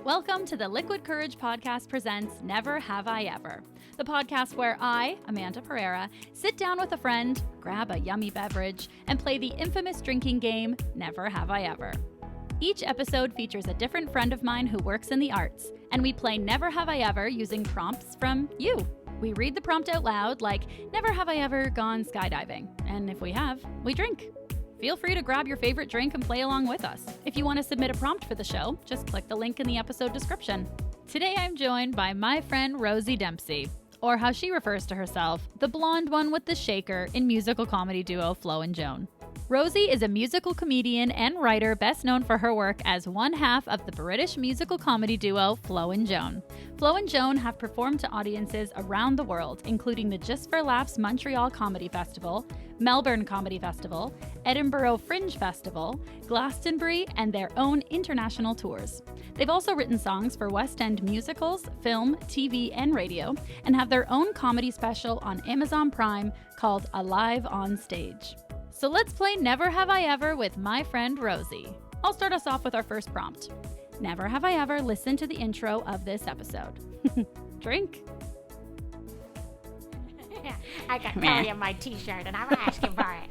Welcome to the Liquid Courage Podcast presents Never Have I Ever, the podcast where I, Amanda Pereira, sit down with a friend, grab a yummy beverage, and play the infamous drinking game, Never Have I Ever. Each episode features a different friend of mine who works in the arts, and we play Never Have I Ever using prompts from you. We read the prompt out loud like, never have I ever gone skydiving, and if we have, we drink. Feel free to grab your favorite drink and play along with us. If you want to submit a prompt for the show, just click the link in the episode description. Today I'm joined by my friend Rosie Dempsey, or how she refers to herself, the blonde one with the shaker in musical comedy duo Flo and Joan. Rosie is a musical comedian and writer best known for her work as one half of the British musical comedy duo Flo and Joan. Flo and Joan have performed to audiences around the world, including the Just for Laughs Montreal Comedy Festival, Melbourne Comedy Festival, Edinburgh Fringe Festival, Glastonbury, and their own international tours. They've also written songs for West End musicals, film, TV, and radio, and have their own comedy special on Amazon Prime called Alive on Stage. So let's play Never Have I Ever with my friend Rosie. I'll start us off with our first prompt. Never have I ever listened to the intro of this episode. Drink. I got curry on my t-shirt and I'm asking for it.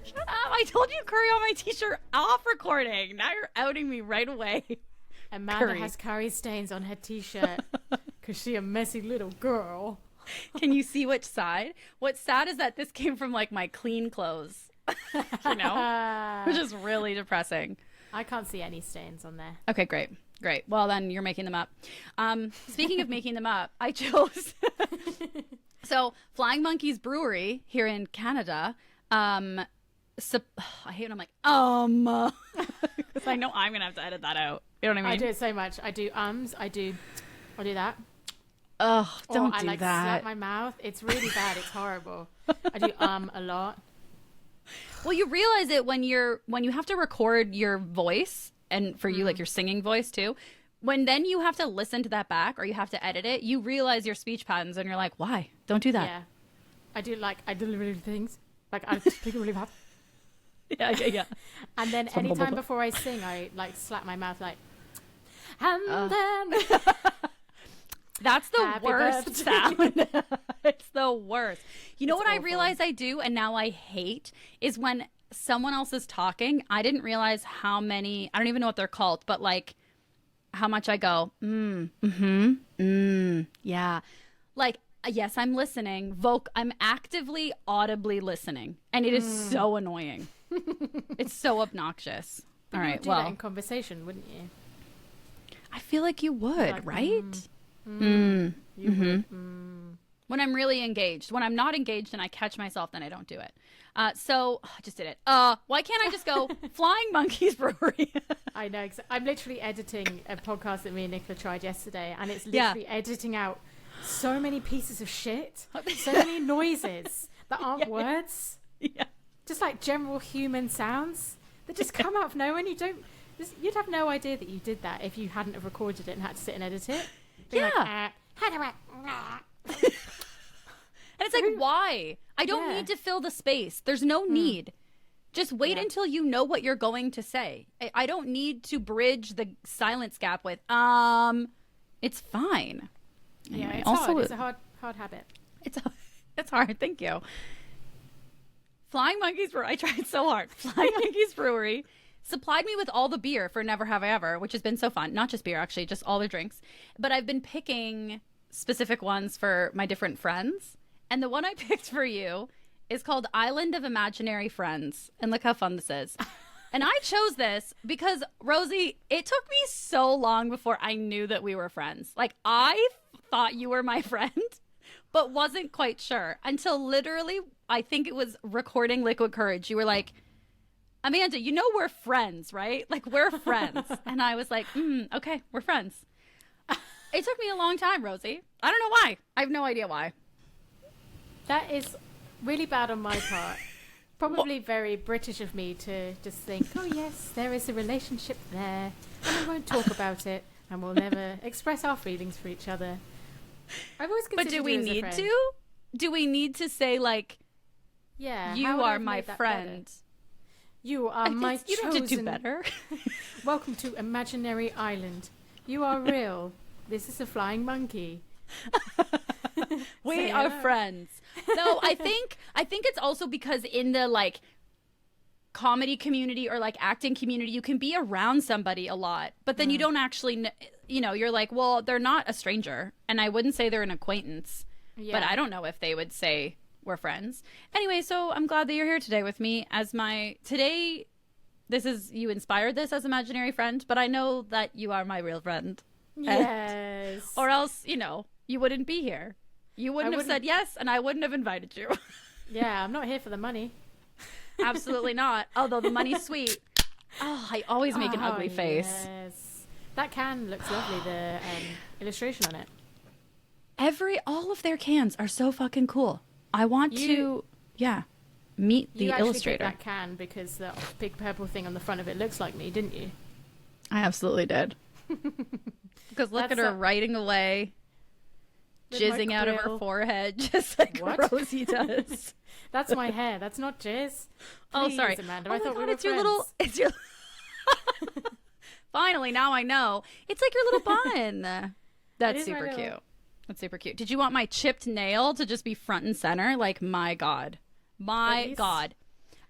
Shut up. I told you curry on my t-shirt off recording. Now you're outing me right away. Amanda has curry stains on her t-shirt because she's a messy little girl. Can you see which side? What's sad is that this came from like my clean clothes. You know, which is really depressing. I can't see any stains on there. Okay, great. Well, then you're making them up. Speaking of making them up, I chose so Flying Monkeys Brewery here in Canada. I hate when I'm like because I know I'm gonna have to edit that out. You know what I mean? I do it so much. I do I do that. Oh, don't do I that. slap my mouth. It's really bad. It's horrible. I do a lot. Well, you realize it when you have to record your voice, and for you, like your singing voice too. When then you have to listen to that back or you have to edit it, you realize your speech patterns and you're like, why? Don't do that. Yeah. I deliver things. Like I speak really bad. Yeah. And then anytime before I sing, I like slap my mouth like, and then... That's the Happy worst birthday. sound. It's the worst. You know It's what awful. I realize I do and now I hate is when someone else is talking, I didn't realize how many, I don't even know what they're called, but like how much I go, yeah. Like, yes, I'm listening. I'm actively, audibly listening. And it is so annoying. It's so obnoxious. But All you right, would do that in conversation, wouldn't you? I feel like you would, Like, right? You would. When I'm really engaged. When I'm not engaged and I catch myself, then I don't do it. I just did it. Why can't I just go Flying Monkeys Brewery? I know. I'm literally editing a podcast that me and Nicola tried yesterday, and it's literally editing out so many pieces of shit, so many noises that aren't words. Yeah. Just like general human sounds that just come out of nowhere. And you'd have no idea that you did that if you hadn't have recorded it and had to sit and edit it. Being like, And it's like, why? I don't need to fill the space. There's no need. Just wait until you know what you're going to say. I don't need to bridge the silence gap with, it's fine. Yeah, Anyway, it's also, hard. It's a hard habit. It's hard. Thank you. Flying Monkeys Brewery. I tried so hard. Flying Monkeys Brewery supplied me with all the beer for Never Have I Ever, which has been so fun. Not just beer, actually, just all their drinks. But I've been picking specific ones for my different friends. And the one I picked for you is called Island of Imaginary Friends. And look how fun this is. And I chose this because, Rosie, it took me so long before I knew that we were friends. Like, I thought you were my friend, but wasn't quite sure until literally, I think it was recording Liquid Courage. You were like, Amanda, you know we're friends, right? Like, we're friends. And I was like, okay, we're friends. It took me a long time, Rosie. I don't know why. I have no idea why. That is really bad on my part. Probably very British of me to just think, oh yes, there is a relationship there, and we won't talk about it, and we'll never express our feelings for each other. I've always considered But do we you as a need friend. to? Do we need to say, like, Yeah, you how would I are have my made that friend? better? You are my You don't have to do chosen... better. Welcome to Imaginary Island. You are real. This is a flying monkey. We are friends. No, I think it's also because in the like comedy community or like acting community, you can be around somebody a lot, but then you don't actually, you're like, well, they're not a stranger, and I wouldn't say they're an acquaintance, but I don't know if they would say we're friends. Anyway, so I'm glad that you're here today with me as you inspired this as imaginary friend, but I know that you are my real friend. Yes. Or else, you wouldn't be here. You wouldn't have said yes, and I wouldn't have invited you. Yeah, I'm not here for the money. Absolutely not. Although the money's sweet. Oh, I always make an ugly face. Yes. That can looks lovely, the illustration on it. All of their cans are so fucking cool. I want to meet the illustrator. You actually picked that can because the big purple thing on the front of it looks like me, didn't you? I absolutely did. Because look at her writing away, jizzing out of her forehead, just like Rosie does. That's my hair. That's not jizz. Please, sorry, Amanda. Oh I thought God, we were friends. It's your. Finally, now I know. It's like your little bun. That's super cute. That's super cute. Did you want my chipped nail to just be front and center? Like, my God. My God.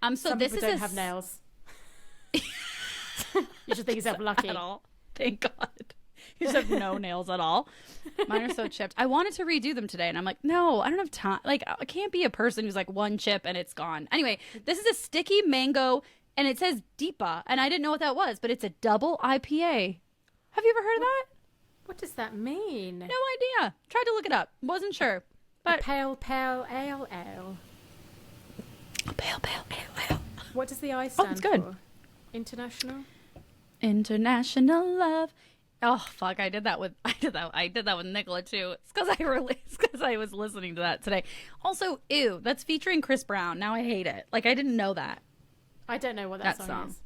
So some this people is don't have nails. You should think yourself lucky. At all. Thank God. You just have no nails at all. Mine are so chipped. I wanted to redo them today, and I'm like, no, I don't have time. Like, I can't be a person who's like one chip and it's gone. Anyway, this is a sticky mango, and it says DIPA, and I didn't know what that was, but it's a double IPA. Have you ever heard of that? What does that mean? No idea. Tried to look it up. Wasn't sure. But a pale ale. A pale ale. What does the I stand it's good. for? International International love. Oh fuck! I did that with Nicola too. It's because I was listening to that today. Also, ew, that's featuring Chris Brown. Now I hate it. Like I didn't know that. I don't know what that song is.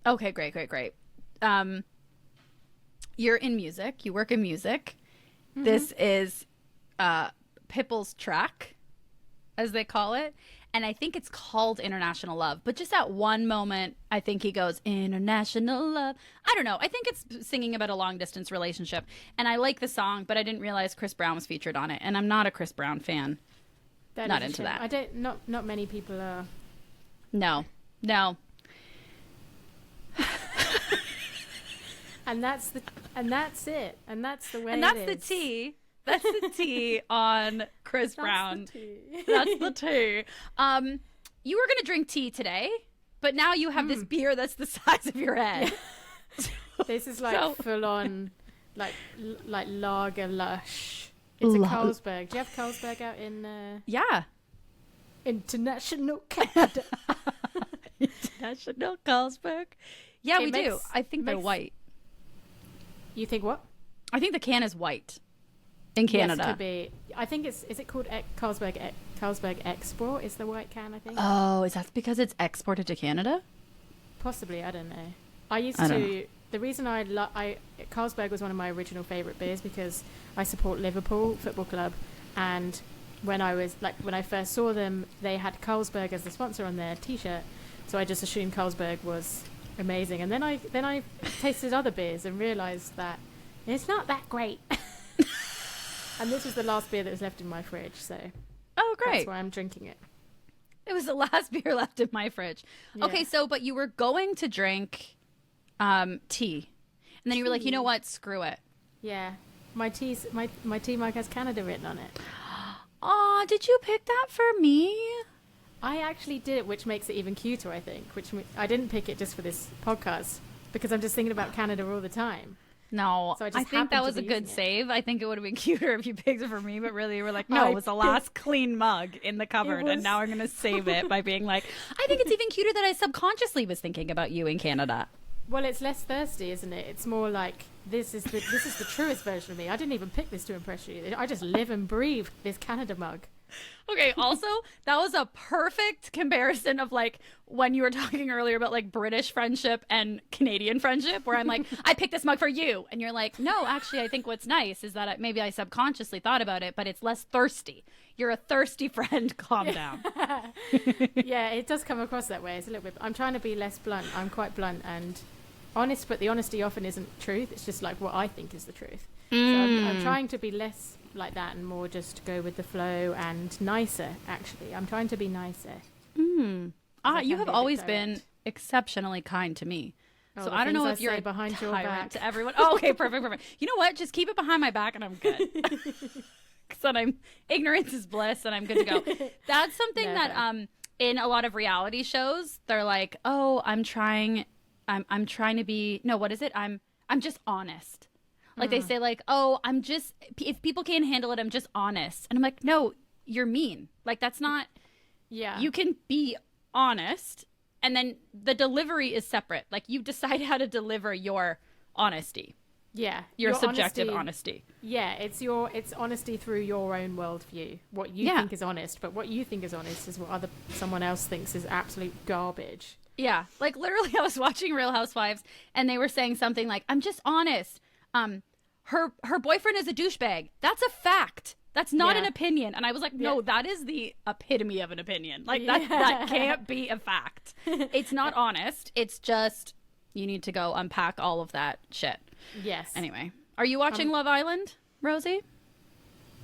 Okay, great. You're in music. You work in music. Mm-hmm. This is Pipple's track, as they call it. And I think it's called International Love. But just at one moment, I think he goes, International Love. I don't know. I think it's singing about a long-distance relationship. And I like the song, but I didn't realize Chris Brown was featured on it. And I'm not a Chris Brown fan. Not into that. Not many people are. No. And that's it. And that's the way it is. And that's the tea. That's the tea on Chris Brown. That's the tea. You were going to drink tea today, but now you have this beer that's the size of your head. This is like full on, like lager lush. It's a Carlsberg. Do you have Carlsberg out in? Yeah. International Canada. International Carlsberg. Yeah, we do. I think they're white. You think what? I think the can is white. In Canada. Yes, it could be. I think is it called Carlsberg Export is the white can, I think. Oh, is that because it's exported to Canada? Possibly, I don't know. The reason Carlsberg was one of my original favourite beers because I support Liverpool Football Club, and when I first saw them, they had Carlsberg as the sponsor on their T-shirt, so I just assumed Carlsberg was amazing, and then I tasted other beers and realised that it's not that great. And this was the last beer that was left in my fridge, so great. That's why I'm drinking it. It was the last beer left in my fridge. Yeah. Okay, but you were going to drink tea, and then you were like, you know what? Screw it. Yeah, my tea mug has Canada written on it. Aw, did you pick that for me? I actually did, which makes it even cuter, I think. I didn't pick it just for this podcast because I'm just thinking about Canada all the time. No, so I think that was a good save. I think it would have been cuter if you picked it for me, but really you were like, no, it was the last clean mug in the cupboard, and now I'm going to save it by being like, I think it's even cuter that I subconsciously was thinking about you in Canada. Well, it's less thirsty, isn't it? It's more like, this is the truest version of me. I didn't even pick this to impress you. I just live and breathe this Canada mug. Okay, also, that was a perfect comparison of like when you were talking earlier about like British friendship and Canadian friendship, where I'm like, I picked this mug for you. And you're like, no, actually, I think what's nice is that maybe I subconsciously thought about it, but it's less thirsty. You're a thirsty friend. Calm down. Yeah, it does come across that way. It's a little bit. I'm trying to be less blunt. I'm quite blunt, and honest, but the honesty often isn't truth. It's just like what I think is the truth. So I'm trying to be less like that and more just go with the flow and nicer, actually. I'm trying to be nicer. You have always been exceptionally kind to me. So I don't know if you're a behind your tyrant back to everyone. Oh, okay, perfect. You know what? Just keep it behind my back and I'm good. Because then ignorance is bliss and I'm good to go. That's something that in a lot of reality shows, they're like, oh, I'm trying to be, no, what is it? I'm just honest. Like they say like, oh, if people can't handle it, I'm just honest. And I'm like, no, you're mean. Like that's not, you can be honest. And then the delivery is separate. Like you decide how to deliver your honesty. Yeah. Your subjective honesty. Yeah. It's honesty through your own worldview. What you think is honest, but what you think is honest is what someone else thinks is absolute garbage. Yeah. Like literally I was watching Real Housewives and they were saying something like, I'm just honest. Her boyfriend is a douchebag. That's a fact. That's not an opinion. And I was like, no, that is the epitome of an opinion. Like that can't be a fact. It's not honest. It's just you need to go unpack all of that shit. Yes. Anyway, are you watching Love Island, Rosie?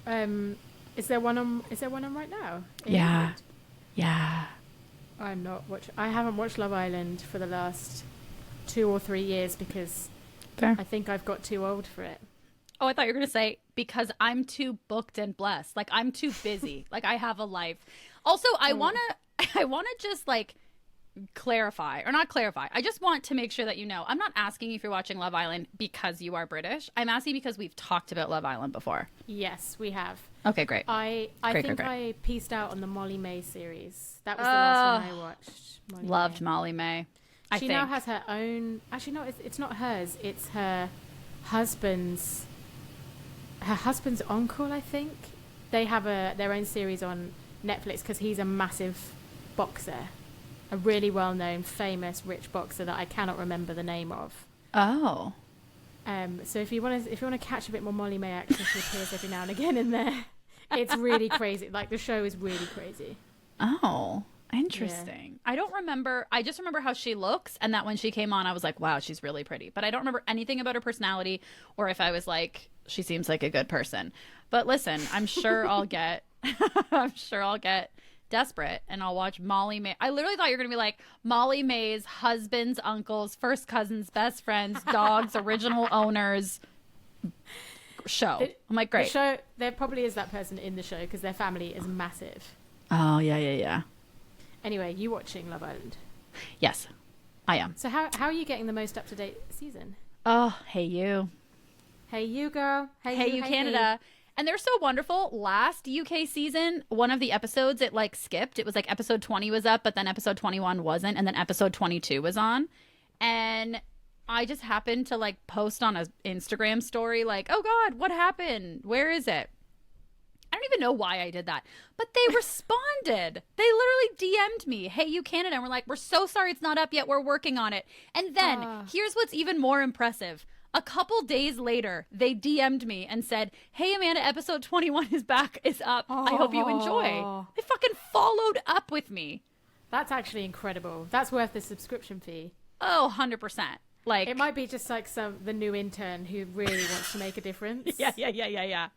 Is there one on right now? Yeah. Yeah. I'm not watching. I haven't watched Love Island for the last 2 or 3 years because I think I've got too old for it. Oh, I thought you were going to say because I'm too booked and blessed. Like I'm too busy. Like I have a life. Also, I want to just like clarify or not clarify. I just want to make sure that you know, I'm not asking if you're watching Love Island because you are British. I'm asking because we've talked about Love Island before. Yes, we have. Okay, great. I think I pieced out on the Molly May series. That was the last one I watched. Loved Molly May. She now has her own. Actually, no, it's not hers. It's her husband's. Her husband's uncle, I think. They have their own series on Netflix because he's a massive boxer, a really well-known, famous, rich boxer that I cannot remember the name of. Oh. So if you want to catch a bit more Molly May action, she appears every now and again in there. It's really crazy. Like the show is really crazy. Oh, interesting. Yeah. I don't remember. I just remember how she looks, and that when she came on, I was like, wow, she's really pretty. But I don't remember anything about her personality, or if I was like, she seems like a good person. But listen, I'm sure I'll get desperate and I'll watch Molly May. I literally thought you were going to be like Molly May's husband's, uncle's, first cousin's, best friend's, dog's, original owners show. I'm like, great. The show, there probably is that person in the show because their family is massive. Oh, yeah. Anyway, you watching Love Island? Yes, I am. So how are you getting the most up-to-date season? Oh, hey you. Hey you, girl. Hey you, Canada. And they're so wonderful. Last UK season, one of the episodes, it like skipped. It was like episode 20 was up, but then episode 21 wasn't. And then episode 22 was on. And I just happened to like post on an Instagram story like, oh God, what happened? Where is it? I don't even know why I did that. But they responded. They literally DM'd me, hey you, Canada. And we're like, we're so sorry it's not up yet. We're working on it. And then here's what's even more impressive. A couple days later, they DM'd me and said, hey, Amanda, episode 21 is up. I hope you enjoy. They fucking followed up with me. That's actually incredible. That's worth the subscription fee. Oh, 100%. Like it might be just like the new intern who really wants to make a difference. Yeah.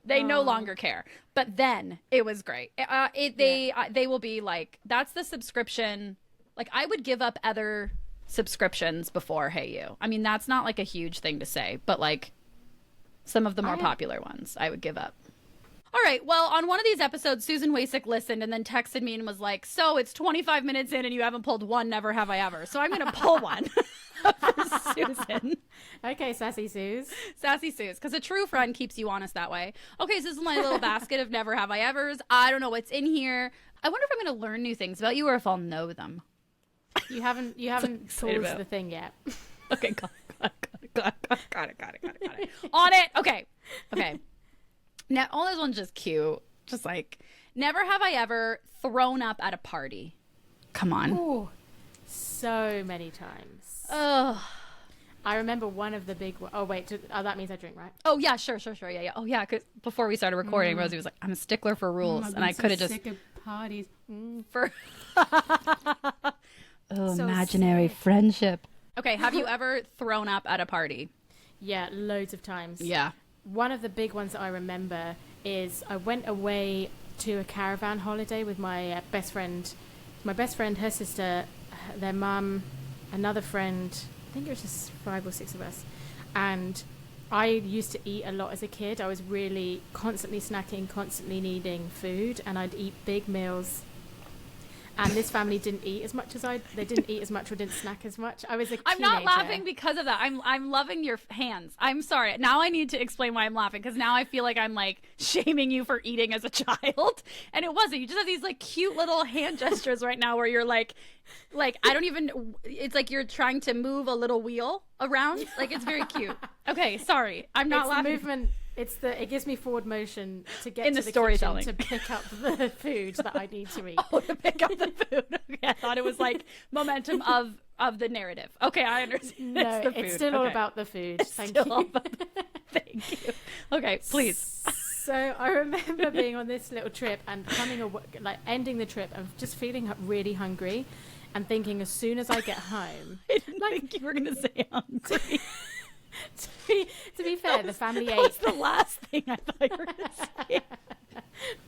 They no longer care. But then it was great. They will be like, that's the subscription. Like I would give up other subscriptions before Hey You. I mean, that's not like a huge thing to say, but like some of the more popular ones I would give up. All right. Well, on one of these episodes, Susan Wasick listened and then texted me and was like, so it's 25 minutes in and you haven't pulled one Never Have I Ever. So I'm going to pull one for Susan. Okay, Sassy Suze. Sassy Suze. Because a true friend keeps you honest that way. Okay, so this is my little basket of Never Have I Evers. I don't know what's in here. I wonder if I'm going to learn new things about you or if I'll know them. You haven't paused the thing yet. Okay, got it. On it. Okay. Now, all this one's just cute. Just like, never have I ever thrown up at a party. Come on. Ooh, so many times. Ugh. I remember one of the big... Oh, wait. That means I drink, right? Oh, yeah, sure. Yeah. Oh, yeah, because before we started recording, Rosie was like, I'm a stickler for rules. And I could have just... sick of parties. For... Oh, so imaginary friendship. Okay, have you ever thrown up at a party? Yeah, loads of times. Yeah. One of the big ones that I remember is I went away to a caravan holiday with my best friend. My best friend, her sister, their mum, another friend. I think it was just 5 or 6 of us. And I used to eat a lot as a kid. I was really constantly snacking, constantly needing food, and I'd eat big meals. And this family didn't eat as much as they didn't eat as much or didn't snack as much. I was a teenager. I'm not laughing because of that. I'm loving your hands. I'm sorry. Now I need to explain why I'm laughing, because now I feel like I'm like shaming you for eating as a child. And it wasn't. You just have these like cute little hand gestures right now where you're like I don't even, it's like you're trying to move a little wheel around. Like, it's very cute. Okay, sorry. I'm not laughing. Movement. It gives me forward motion to get in to the kitchen storytelling to pick up the food that I need to eat. Oh, to pick up the food. Okay, I thought it was like momentum of the narrative. Okay, I understand. No, it's the food. It's still all about the food. Thank you. Thank you. Okay, please. So I remember being on this little trip and ending the trip and just feeling really hungry, and thinking as soon as I get home. I didn't think you were going to say hungry. To be fair, the family ate. That was the last thing I thought you were going to say.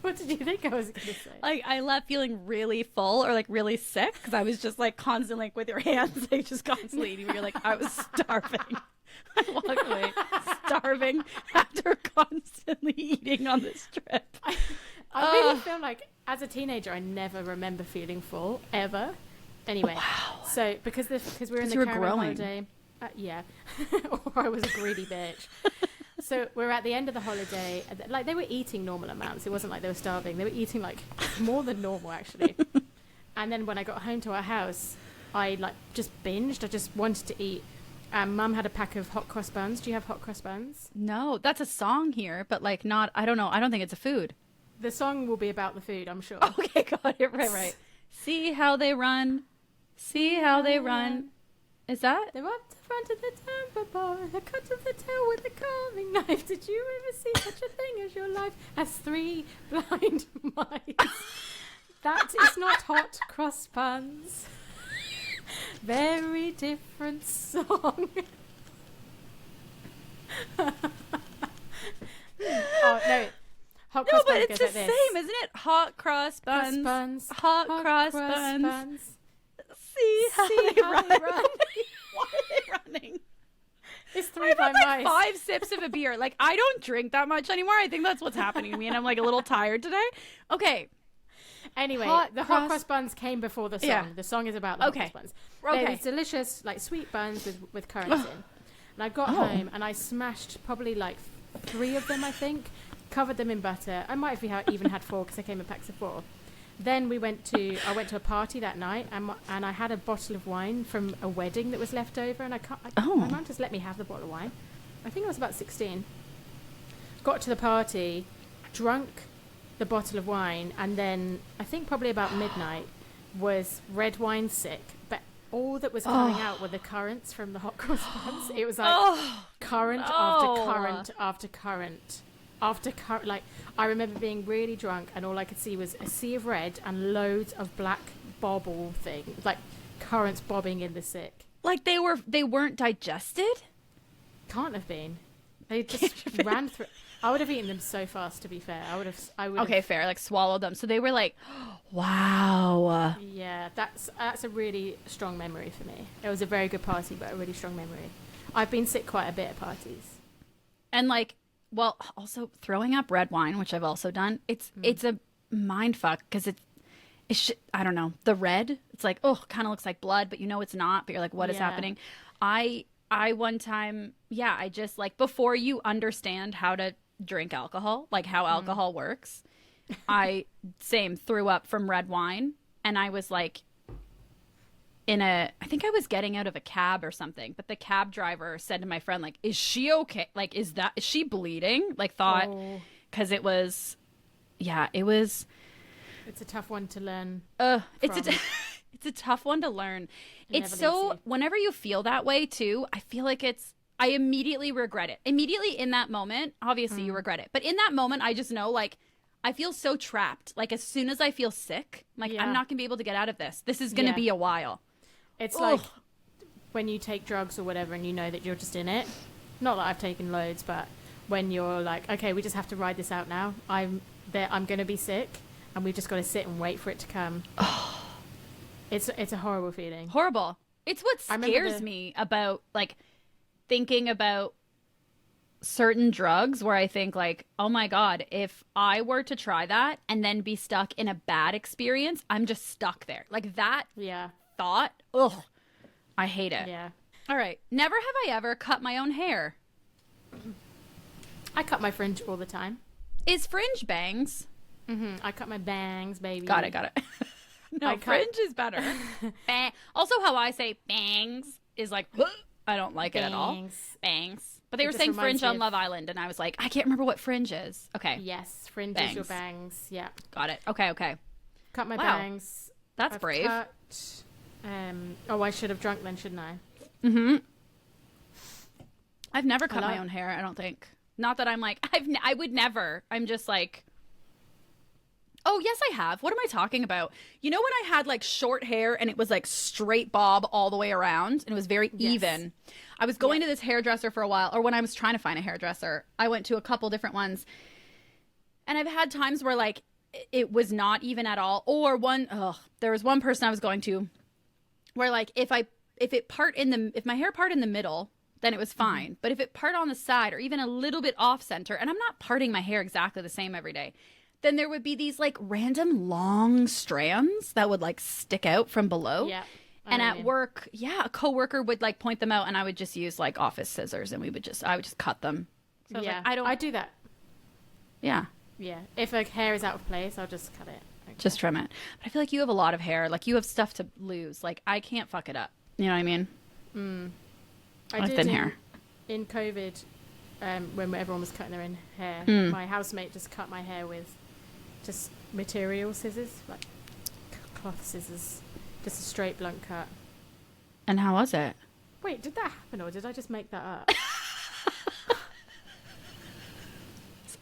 What did you think I was going to say? Like, I left feeling really full or like really sick because I was just like constantly like with your hands, like just constantly eating. You're like, I was starving. I walked away starving after constantly eating on this trip. I really feel like as a teenager, I never remember feeling full ever. Anyway, so because we were in the caravan holiday. Yeah, or I was a greedy bitch. So we're at the end of the holiday. Like, they were eating normal amounts. It wasn't like they were starving. They were eating like more than normal, actually. And then when I got home to our house, I like just binged. I just wanted to eat. Mum had a pack of hot cross buns. Do you have hot cross buns? No, that's a song here, but like not. I don't know. I don't think it's a food. The song will be about the food, I'm sure. Okay, got it. Right. See how they run. See how they run. Is that? They're up to front of the temper bar, a cut of the tail with a carving knife. Did you ever see such a thing as your life as 3 blind mice? That is not hot cross buns. Very different song. Oh no. Hot cross buns, but it's the like same, this. isn't it? Hot cross buns. Hot cross buns. See how they run. Why are they running? It's 3 blind mice. 5 sips of a beer. Like, I don't drink that much anymore. I think that's what's happening to me, and I'm like a little tired today. Okay. Anyway, hot cross buns came before the song. Yeah. The song is about the hot cross buns. They're these delicious, like, sweet buns with currants in. And I got home and I smashed probably like 3 of them, I think. Covered them in butter. I might have even had 4 because I came in packs of 4. Then I went to a party that night, and I had a bottle of wine from a wedding that was left over, and my mum just let me have the bottle of wine. I think I was about 16. Got to the party, drunk the bottle of wine, and then I think probably about midnight was red wine sick, but all that was coming out were the currants from the hot cross buns. It was like currant after currant after currant. Like, I remember being really drunk and all I could see was a sea of red and loads of black bobble things, like currants bobbing in the sick. Like they weren't digested? Can't have been. They just ran through. I would have eaten them so fast, to be fair. I would. Okay, fair. Like, swallowed them. So they were like, wow. Yeah, that's a really strong memory for me. It was a very good party, but a really strong memory. I've been sick quite a bit at parties. And like, well, also throwing up red wine, which I've also done. It's a mind fuck because I don't know, the red. It's like, kind of looks like blood, but you know it's not. But you're like, what is happening? I one time, I just like, before you understand how to drink alcohol, like how alcohol works, I threw up from red wine, and I was like, I think I was getting out of a cab or something, but the cab driver said to my friend, like, is she okay? Like, is she bleeding? Like, because it was. It's a tough one to learn. It's a tough one to learn. It's so, whenever you feel that way too, I feel like I immediately regret it. Immediately in that moment, obviously you regret it. But in that moment, I just know, like, I feel so trapped. Like, as soon as I feel sick, I'm like, I'm not going to be able to get out of this. This is going to be a while. It's like when you take drugs or whatever and you know that you're just in it. Not that I've taken loads, but when you're like, okay, we just have to ride this out now. I'm going to be sick, and we've just got to sit and wait for it to come. It's a horrible feeling. Horrible. It's what scares me about, like, thinking about certain drugs, where I think, like, oh my God, if I were to try that and then be stuck in a bad experience, I'm just stuck there. Like, that thought, ugh, I hate it. Yeah. All right. Never have I ever cut my own hair. I cut my fringe all the time. Is fringe bangs? Mm-hmm. I cut my bangs, baby. Got it. No, fringe is better. Also, how I say bangs is like, I don't like it at all. Bangs. But they were saying fringe on Love Island, and I was like, I can't remember what fringe is. Okay. Yes, fringe is your bangs. Yeah. Got it. Okay. Cut my bangs. That's brave. I should have drunk then, shouldn't I? Mm-hmm. I've never cut my own hair, I don't think. Not that I'm like, I would never. I'm just like, oh, yes, I have. What am I talking about? You know when I had like short hair and it was like straight bob all the way around and it was very even? I was going to this hairdresser for a while, or when I was trying to find a hairdresser, I went to a couple different ones. And I've had times where like it was not even at all. Or there was one person I was going to where like if my hair part in the middle, then it was fine. Mm-hmm. But if it part on the side or even a little bit off center, and I'm not parting my hair exactly the same every day, then there would be these like random long strands that would like stick out from below. Yeah. And at work, a coworker would like point them out, and I would just use like office scissors, and I would just cut them. So I do that. Yeah. Yeah. If a hair is out of place, I'll just cut it. Okay. Just trim it. But I feel like you have a lot of hair. Like you have stuff to lose. Like I can't fuck it up. You know what I mean? I like thin hair. In COVID, when everyone was cutting their own hair, my housemate just cut my hair with just material scissors, like cloth scissors, just a straight blunt cut. And how was it? Wait, did that happen, or did I just make that up?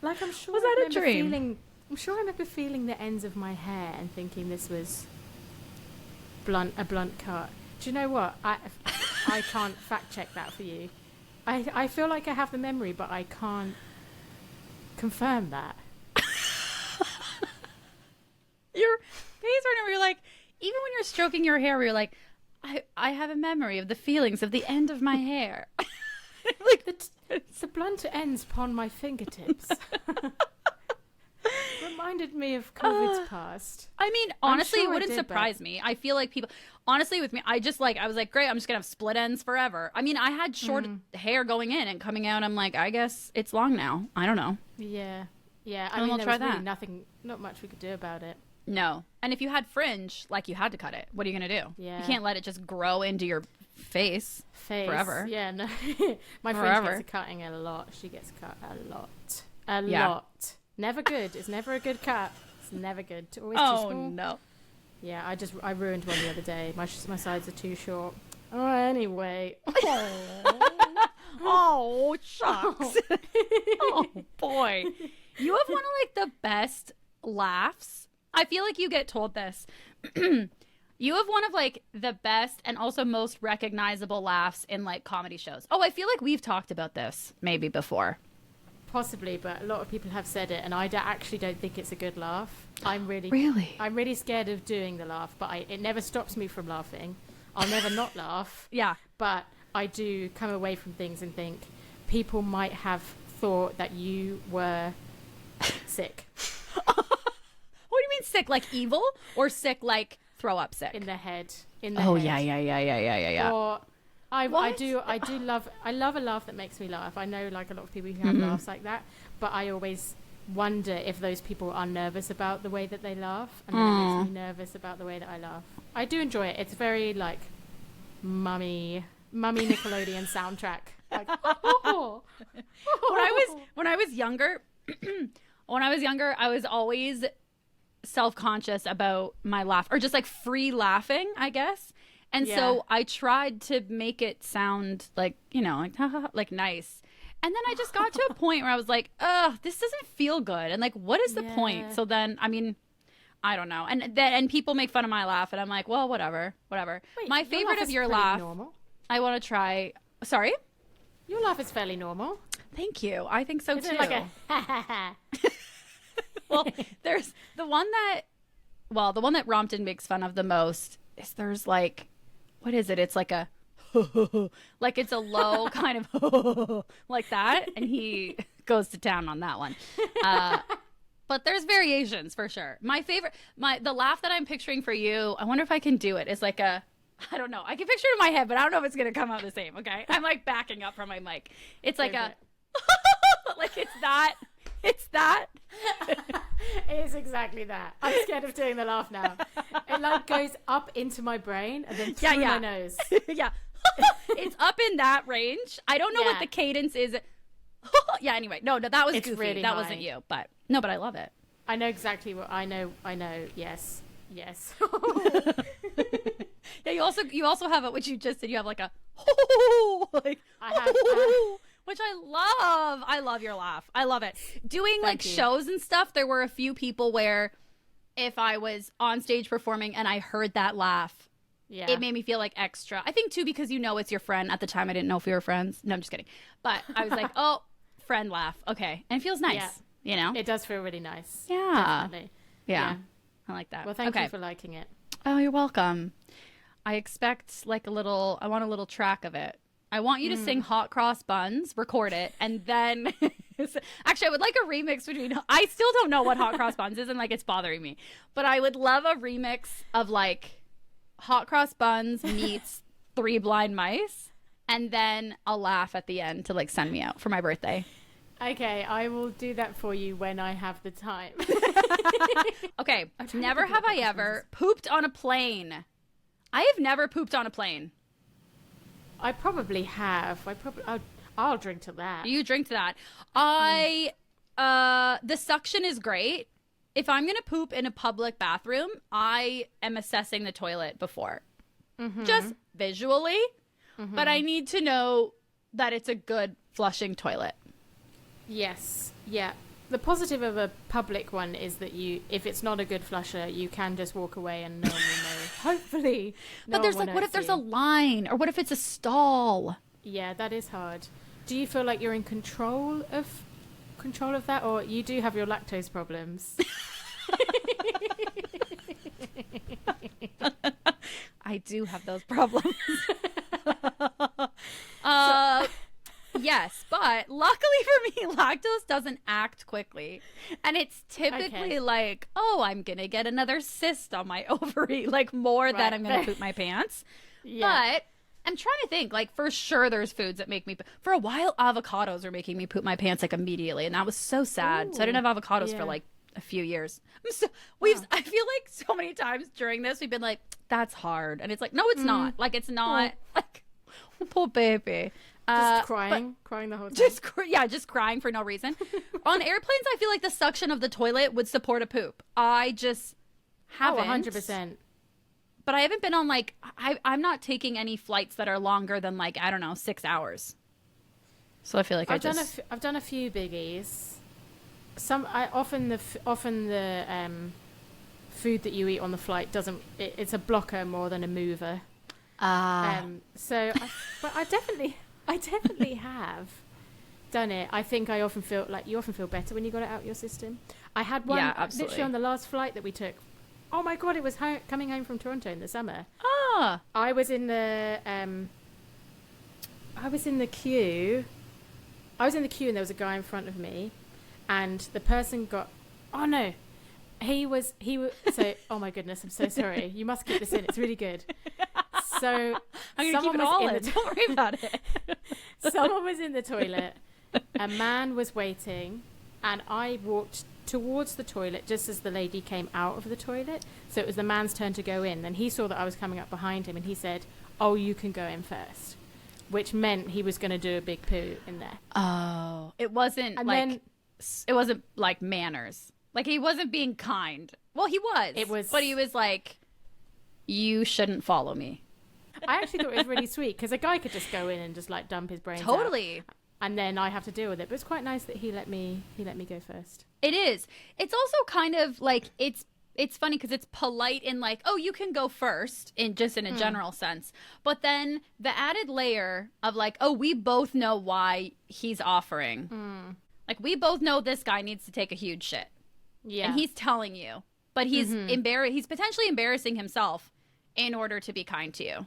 Like, I'm sure. Was that a dream? I'm sure I remember feeling the ends of my hair and thinking this was a blunt cut. Do you know what? I can't fact check that for you. I feel like I have the memory, but I can't confirm that. Your face right now, you're like, even when you're stroking your hair, you're like, I have a memory of the feelings of the end of my hair. Like the blunt ends upon my fingertips. Reminded me of COVID's past. I mean, honestly, it wouldn't surprise me. I feel like people, honestly, with me, I was like, great, I'm just gonna have split ends forever. I mean, I had short hair going in and coming out. I'm like, I guess it's long now. I don't know. Yeah. I mean, there was really not much we could do about it. No. And if you had fringe, like, you had to cut it. What are you gonna do? Yeah. You can't let it just grow into your face forever. Yeah, no. My friend gets cutting a lot. She gets cut a lot. Never good. It's never a good cut. It's never good. Always too small. Oh no. Yeah, I ruined one the other day. My sides are too short. Oh, anyway. Oh, shucks. Oh boy. You have one of like the best laughs. I feel like you get told this. You have one of like the best and also most recognizable laughs in like comedy shows. Oh, I feel like we've talked about this maybe before. Possibly, but a lot of people have said it, and I actually don't think it's a good laugh. I'm really scared of doing the laugh, but it never stops me from laughing. I'll never not laugh. Yeah. But I do come away from things and think people might have thought that you were sick. What do you mean sick? Like evil, or sick like throw up sick? In the head. Oh, yeah. Or I love a laugh that makes me laugh. I know like a lot of people who have laughs like that, but I always wonder if those people are nervous about the way that they laugh, and then it makes me nervous about the way that I laugh. I do enjoy it. It's very like mummy Nickelodeon soundtrack. Like, when I was younger, I was always self-conscious about my laugh, or just like free laughing, I guess. And so I tried to make it sound like, you know, like, like nice. And then I just got to a point where I was like, ugh, this doesn't feel good. And like, what is the point? So then, I mean, I don't know. And people make fun of my laugh, and I'm like, well, whatever. Wait, my favorite of your laugh. normal. I want to try. Sorry? Your laugh is fairly normal. Thank you. I think so, Is too. it like a ha ha ha? Well, there's the one that Rompton makes fun of the most is there's like, what is it? It's like a, like it's a low kind of like that. And he goes to town on that one. But there's variations for sure. My favorite, the laugh that I'm picturing for you, I wonder if I can do it. It's like a, I don't know. I can picture it in my head, but I don't know if it's going to come out the same. Okay. I'm like backing up from my mic. It's like like it's that. It's that. It is exactly that. I'm scared of doing the laugh now. It like goes up into my brain and then through my nose. Yeah. It's up in that range. I don't know what the cadence is. Yeah, anyway. No, that was goofy. Really that wasn't you. But no, but I love it. I know exactly what I know. Yes. Yes. Yeah, you also have it, which you just said. You have like a like I have which I love. I love your laugh. I love it. Doing like shows and stuff, there were a few people where if I was on stage performing and I heard that laugh, it made me feel like extra. I think too because it's your friend. At the time I didn't know if we were friends. No, I'm just kidding. But I was like, oh, friend laugh. Okay. And it feels nice. Yeah. It does feel really nice. Yeah. Definitely. Yeah. I like that. Well, thank you for liking it. Oh, you're welcome. I expect I want a little track of it. I want you to sing Hot Cross Buns, record it, and then actually I would like a remix between, I still don't know what Hot Cross Buns is and like it's bothering me, but I would love a remix of like Hot Cross Buns meets Three Blind Mice, and then a laugh at the end to like send me out for my birthday. Okay, I will do that for you when I have the time. Okay, never have I ever pooped on a plane. I have never pooped on a plane. I probably have. I'll drink to that. You drink to that. The suction is great. If I'm going to poop in a public bathroom, I am assessing the toilet before. Just visually. But I need to know that it's a good flushing toilet. Yes. Yeah. The positive of a public one is that if it's not a good flusher, you can just walk away and no one will know. Hopefully. But there's like, what if there's a line? Or what if it's a stall? Yeah, that is hard. Do you feel like you're in control of that? Or you do have your lactose problems? I do have those problems. Yes, but luckily for me, lactose doesn't act quickly. And it's typically like, oh, I'm going to get another cyst on my ovary, like more than I'm going to poop my pants. But I'm trying to think, like for sure there's foods that make me, for a while, avocados were making me poop my pants like immediately. And that was so sad. Ooh, so I didn't have avocados for like a few years. I feel like so many times during this, we've been like, that's hard. And it's like, no, it's not. Like, it's not like, poor baby. Just crying the whole time. Just crying for no reason. On airplanes, I feel like the suction of the toilet would support a poop. I just haven't. 100%. But I haven't been on like, I'm not taking any flights that are longer than like, I don't know, 6 hours. So I feel like I've done a few biggies. Often the food that you eat on the flight it's a blocker more than a mover. But I definitely have done it. I think you often feel better when you got it out your system. I had one literally on the last flight that we took. Oh my God, it was coming home from Toronto in the summer. I was in the queue. I was in the queue and there was a guy in front of me, and the person got. Oh no, he was. So, oh my goodness, I'm so sorry. You must keep this in. It's really good. So I'm gonna keep it all in. Don't worry about it. Someone was in the toilet. A man was waiting, and I walked towards the toilet just as the lady came out of the toilet. So it was the man's turn to go in. And he saw that I was coming up behind him, and he said, "Oh, you can go in first," which meant he was going to do a big poo in there. Oh, it wasn't like manners. Like he wasn't being kind. Well, he was. But he was like, "You shouldn't follow me." I actually thought it was really sweet because a guy could just go in and just like dump his brains out, and then I have to deal with it. But it's quite nice that he let me go first. It is. It's also kind of like it's it's funny because it's polite in like, oh, you can go first in just in a general sense. But then the added layer of like, oh, we both know why he's offering. Like, we both know this guy needs to take a huge shit. Yeah. And he's telling you. But he's he's potentially embarrassing himself in order to be kind to you.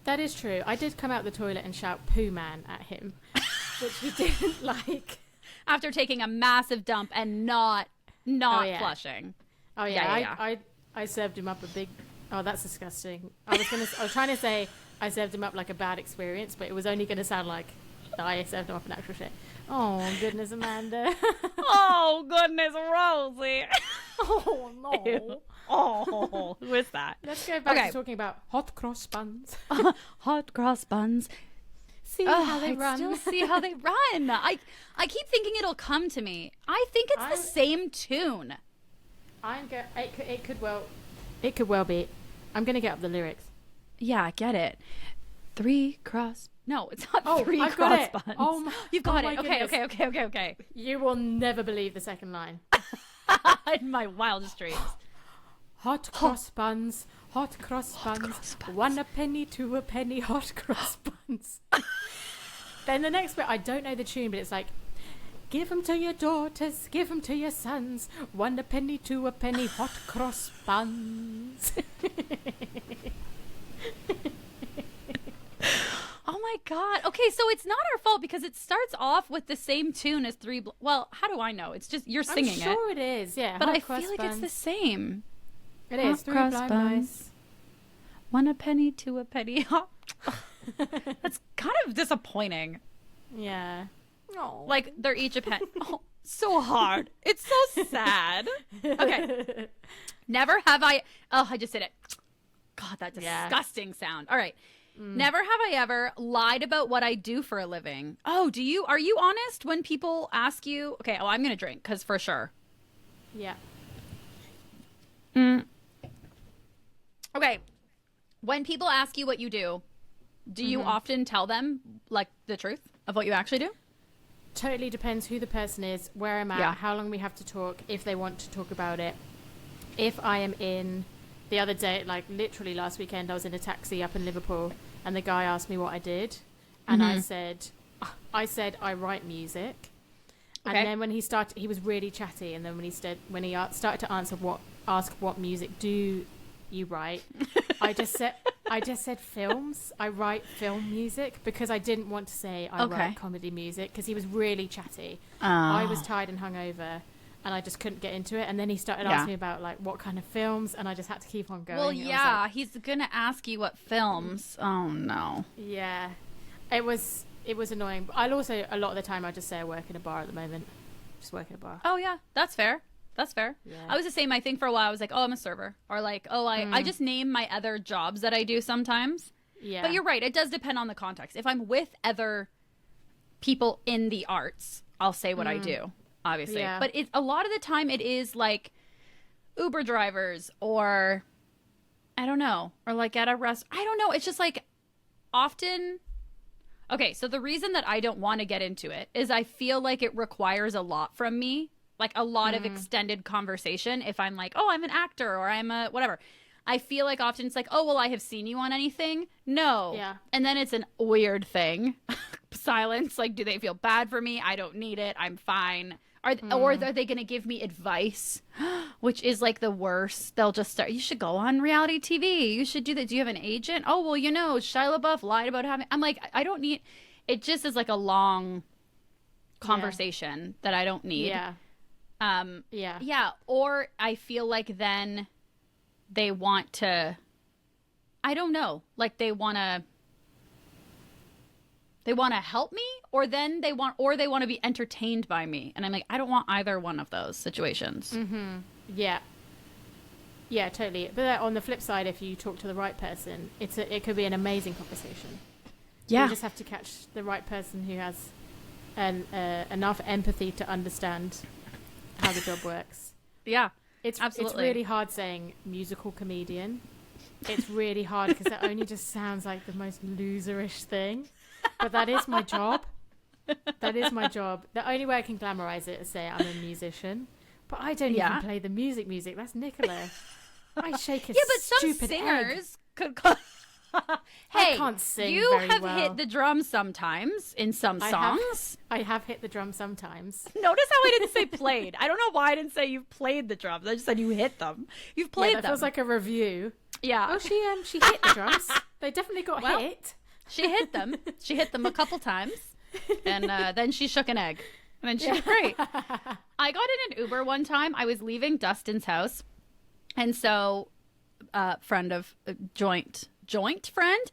That is true. I did come out the toilet and shout "Poo Man" at him, which he didn't like. After taking a massive dump and not flushing. Oh yeah. I served him up a big. Oh, that's disgusting. I was trying to say I served him up like a bad experience, but it was only going to sound like I served him up an actual shit. Oh goodness, Amanda. Oh goodness, Rosie. Oh no. Ew. Oh, who is that? Let's go back to talking about hot cross buns. Hot cross buns. See how they run. Still see how they run. I keep thinking it'll come to me. I think it's the same tune. It could well be. I'm gonna get up the lyrics. Yeah, get it. Three cross. No, it's not three I've cross got buns. it. Oh, you've got it. Goodness. Okay. You will never believe the second line. In my wildest dreams. Hot cross buns. Hot cross buns. 1 a penny, 2 a penny. Hot cross buns. Then the next bit, I don't know the tune, but it's like, give them to your daughters, give them to your sons. 1 a penny, 2 a penny. Hot cross buns. Oh my god. Okay, so it's not our fault because it starts off with the same tune as well, how do I know? It's just you're singing it. I'm sure it is, yeah. But I feel like it's the same. It is. 3 blind mice. 1 a penny, 2 a penny. That's kind of disappointing. Yeah. Oh. Like they're each a penny. Oh, so hard. It's so sad. Okay. Never have I. Oh, I just did it. God, that disgusting sound. All right. Never have I ever lied about what I do for a living. Oh, are you honest when people ask you? Okay, I'm going to drink because for sure. Yeah. Okay. When people ask you what you do you often tell them like the truth of what you actually do? Totally depends who the person is, where I'm at, how long we have to talk, if they want to talk about it. If I am in... The other day, like literally last weekend, I was in a taxi up in Liverpool and the guy asked me what I did. And I said I write music. Okay. And then when he started, he was really chatty. And then when he started to ask what music do you write, I just said films. I write film music because I didn't want to say I write comedy music because he was really chatty. I was tired and hungover. And I just couldn't get into it. And then he started asking me about, like, what kind of films. And I just had to keep on going. Well, yeah, he's going to ask you what films. Oh, no. Yeah. It was annoying. But I'll also, a lot of the time, I just say I work in a bar at the moment. Just work in a bar. Oh, yeah. That's fair. Yeah. I was the same. I think for a while, I was like, oh, I'm a server. Or like, oh, I just name my other jobs that I do sometimes. Yeah. But you're right. It does depend on the context. If I'm with other people in the arts, I'll say what I do. Obviously. Yeah. But a lot of the time it is like Uber drivers or I don't know. Or like at a restaurant. I don't know. It's just like often. Okay. So the reason that I don't want to get into it is I feel like it requires a lot from me. Like a lot of extended conversation. If I'm like, oh, I'm an actor or I'm a whatever. I feel like often it's like, oh, well, I have seen you on anything. No. Yeah. And then it's a weird thing. Silence. Like, do they feel bad for me? I don't need it. I'm fine. Or are they going to give me advice, which is like the worst? They'll just start, you should go on reality TV. You should do that. Do you have an agent? Oh, well, Shia LaBeouf lied about having... I'm like, I don't need... It just is like a long conversation that I don't need. Yeah. Yeah. Or I feel like then they want to... I don't know. Like they want to help me, or then they want to be entertained by me. And I'm like, I don't want either one of those situations. Mm-hmm. Yeah. Yeah, totally. But on the flip side, if you talk to the right person, it could be an amazing conversation. Yeah. You just have to catch the right person who has enough empathy to understand how the job works. Yeah, absolutely. It's really hard saying musical comedian. It's really hard because that only just sounds like the most loserish thing. But that is my job. The only way I can glamorize it is say I'm a musician. But I don't even play the music. That's Nicola. I shake a yeah, but some stupid singers egg. could. Hey, I can't sing you very have well. hit the drums sometimes in some songs. I have hit the drum sometimes. Notice how I didn't say played. I don't know why I didn't say you've played the drums. I just said you hit them. You've played that them. feels like a review. Yeah. Oh, she hit the drums. They definitely got hit. She hit them. She hit them a couple times, and then she shook an egg, and then she did great. I got in an Uber one time. I was leaving Dustin's house, and so friend of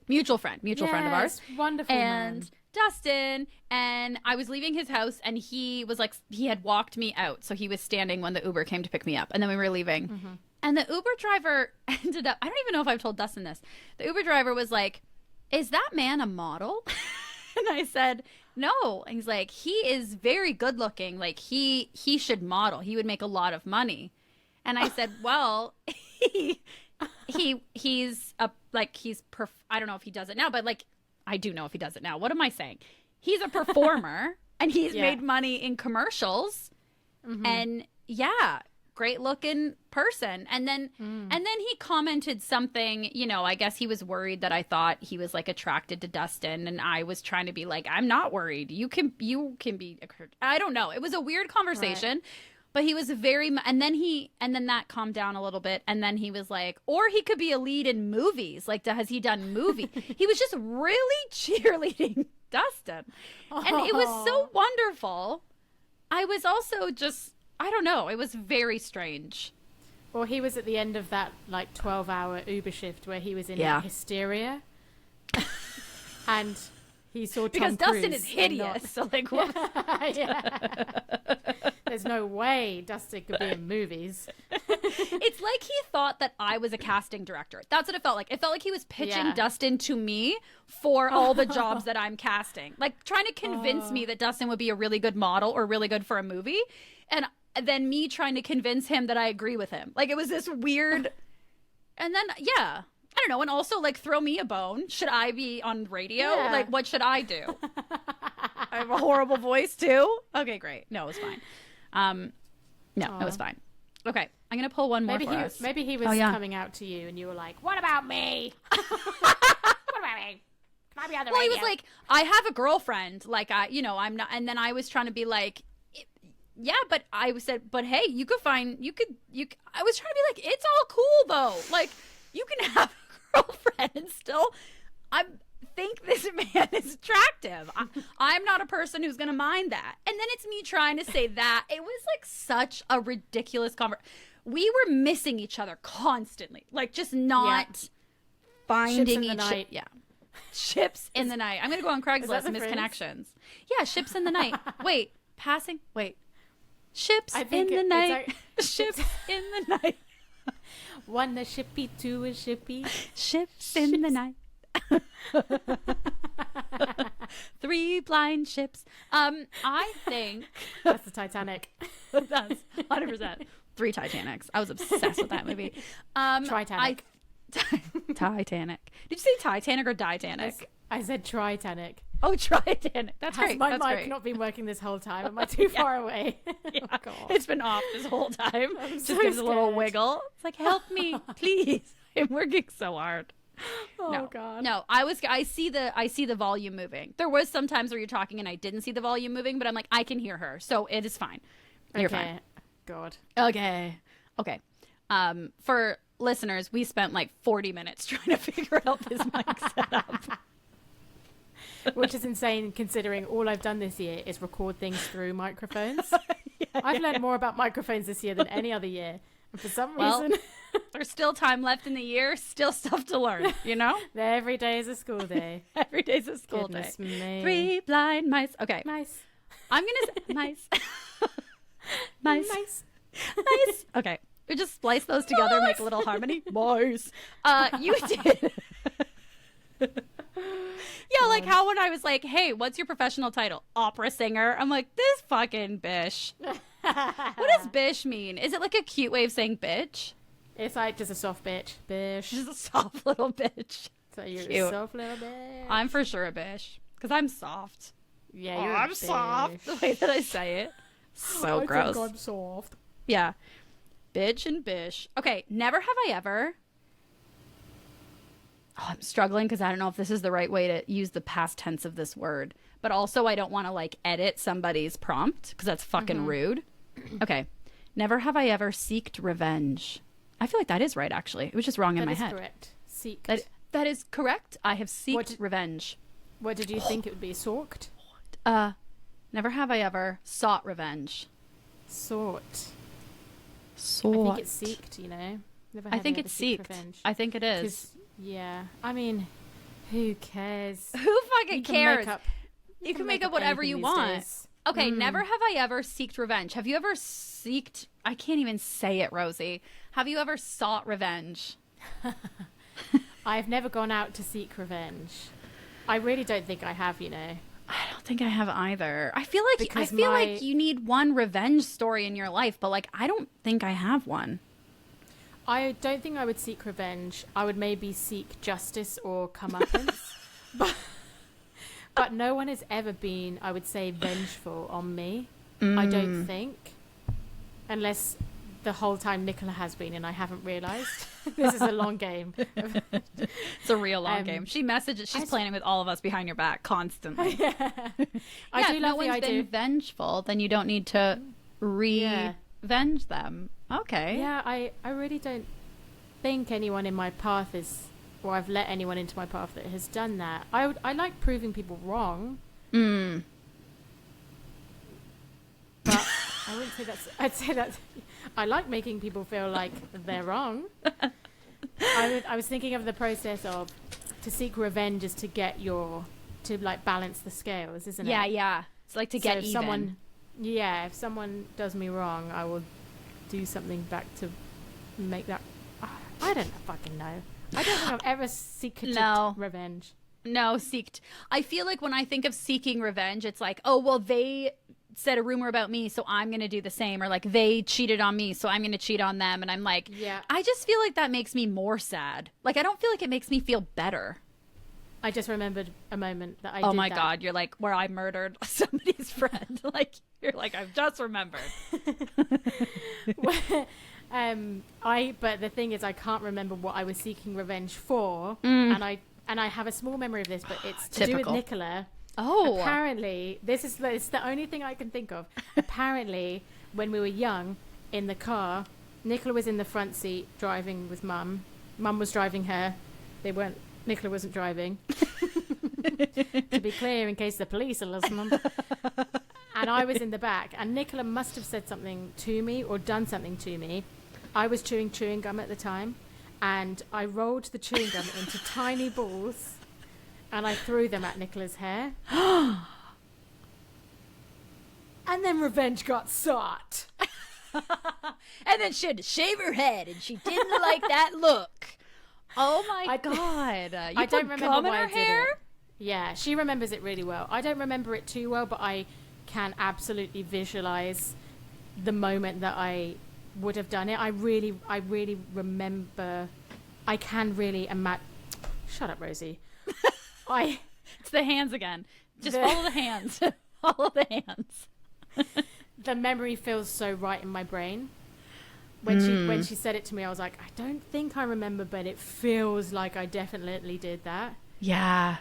mutual friend of ours, wonderful and man. Dustin, and I was leaving his house, and he was like, he had walked me out, so he was standing when the Uber came to pick me up, and then we were leaving, and the Uber driver ended up, I don't even know if I've told Dustin this, the Uber driver was like, "Is that man a model?" And I said, "No." And he's like, "He is very good looking, like he should model, he would make a lot of money." And I said, "Well, I don't know if he does it now, but like I do know if he does it now. What am I saying? He's a performer and he's made money in commercials, and great looking person." And then he commented something, you know, I guess he was worried that I thought he was like attracted to Dustin, and I was trying to be like, "I'm not worried. You can be." I don't know. It was a weird conversation. Right. But he was and then that calmed down a little bit. And then he was like, or he could be a lead in movies. Like, has he done movie? He was just really cheerleading Dustin. And it was so wonderful. I was also just, I don't know. It was very strange. Well, he was at the end of that like 12-hour Uber shift where he was in hysteria. And he saw Tom because Cruise Dustin is hideous. So like, what? There's no way Dustin could be in movies. It's like he thought that I was a casting director. That's what it felt like. It felt like he was pitching Dustin to me for all the jobs that I'm casting. Like trying to convince me that Dustin would be a really good model or really good for a movie. And then me trying to convince him that I agree with him. Like it was this weird. And then, I don't know. And also like throw me a bone. Should I be on radio? Yeah. Like what should I do? I have a horrible voice too. Okay, great. No, it was fine. It was fine. Okay, I'm gonna pull one more for us. Maybe he was coming out to you, and you were like, "What about me? What about me? Can I be on the radio?" He was like, "I have a girlfriend. Like, I'm not." And then I was trying to be like, "Yeah," but I said, "But hey, you could find, you could." I was trying to be like, "It's all cool though. Like, you can have a girlfriend and still." Think this man is attractive. I'm not a person who's gonna mind that. And then it's me trying to say that. It was like such a ridiculous conversation. We were missing each other constantly, like just not finding each other. Yeah, ships in the night. I'm gonna go on Craigslist. Misconnections. Yeah, ships in the night. Wait, passing. Wait, ships in the night. Ships in the night. One a shippy, two a shippy. Ships in the night. 3 blind ships. I think that's the Titanic. That's 100%. 3 Titanics. I was obsessed with that movie. Titanic. Titanic. Did you say Titanic or Titanic? I said Titanic. Oh, Titanic. That's Has great. my That's mic great. not been working this whole time? Am I too far away? Yeah. Oh, God. It's been off this whole time. I'm Just so gives a little scared. wiggle. It's like, help me, please. I'm working so hard. Oh God. No, I see the volume moving. There was some times where you're talking and I didn't see the volume moving, but I'm like, I can hear her, so it is fine. You're fine. God. Okay. For listeners, we spent like 40 minutes trying to figure out this mic setup. Which is insane considering all I've done this year is record things through microphones. I've learned more about microphones this year than any other year. And for some reason... There's still time left in the year, still stuff to learn, you know? Every day is a school day. Every day's a school Goodness day. Me. 3 blind mice. Okay. Mice. I'm going to say mice. Mice. Okay. We just splice those together, make a little harmony. Mice. You did. Yeah, like how when I was like, hey, what's your professional title? Opera singer. I'm like, this fucking bish. What does bish mean? Is it like a cute way of saying bitch? It's like just a soft bitch. Bish. Just a soft little bitch. So you're Cute. a soft little bitch. I'm for sure a bish. Because I'm soft. Yeah, you're I'm soft. The way that I say it. So gross. I think I'm soft. Yeah. Bitch and bish. Okay, never have I ever. Oh, I'm struggling because I don't know if this is the right way to use the past tense of this word. But also I don't want to like edit somebody's prompt because that's fucking rude. Okay. Never have I ever seeked revenge. I feel like that is right, actually. It was just wrong in my head. That is correct. Seeked. That is correct. I have seeked revenge. What did you think it would be? Sought? Never have I ever sought revenge. Sought. Sought. I think it's seeked, you know? Never I think it's seeked. Revenge. I think it is. Yeah. I mean, who cares? Who fucking cares? You can make up whatever you want. Days. Okay, never have I ever seeked revenge. Have you ever seeked... I can't even say it, Rosie. Have you ever sought revenge? I've never gone out to seek revenge. I really don't think I have, you know. I don't think I have either. I feel like you need one revenge story in your life, but like I don't think I have one. I don't think I would seek revenge. I would maybe seek justice or comeuppance. But no one has ever been, I would say, vengeful on me. I don't think. Unless the whole time Nicola has been and I haven't realised. This is a long game. It's a real long game. She messages, she's planning with all of us behind your back constantly. I do love no one's been vengeful, then you don't need to revenge them. Okay. Yeah, I really don't think anyone in my path is... or I've let anyone into my path that has done that. I like proving people wrong. But I wouldn't say that's... I'd say that I like making people feel like they're wrong. I was thinking of the process of to seek revenge is to get your... to like balance the scales, isn't it? Yeah. It's like to get even. If someone does me wrong, I will do something back to make that... I don't fucking know. I don't think I've ever seeked revenge. No, seeked. I feel like when I think of seeking revenge, it's like, oh, well, they said a rumor about me, so I'm going to do the same. Or like, they cheated on me, so I'm going to cheat on them. And I'm like, I just feel like that makes me more sad. Like, I don't feel like it makes me feel better. I just remembered a moment that I did Oh my God, you're like, where I murdered somebody's friend. Like, you're like, I've just remembered. But the thing is, I can't remember what I was seeking revenge for, and I have a small memory of this, but it's to do with Nicola. Oh, apparently, it's the only thing I can think of. Apparently, when we were young, in the car, Nicola was in the front seat driving with Mum. Mum was driving her. Nicola wasn't driving. To be clear, in case the police are listening. And I was in the back, and Nicola must have said something to me or done something to me. I was chewing gum at the time, and I rolled the chewing gum into tiny balls, and I threw them at Nicola's hair. And then revenge got sought. And then she had to shave her head, and she didn't like that look. Oh my God. I don't remember why I did it. Yeah, she remembers it really well. I don't remember it too well, but I can absolutely visualize the moment that I would have done it. I really remember. I can really imagine. Shut up, Rosie. It's the hands again. Just follow the hands. Follow the hands. The memory feels so right in my brain. When she said it to me, I was like, I don't think I remember, but it feels like I definitely did that. Yeah.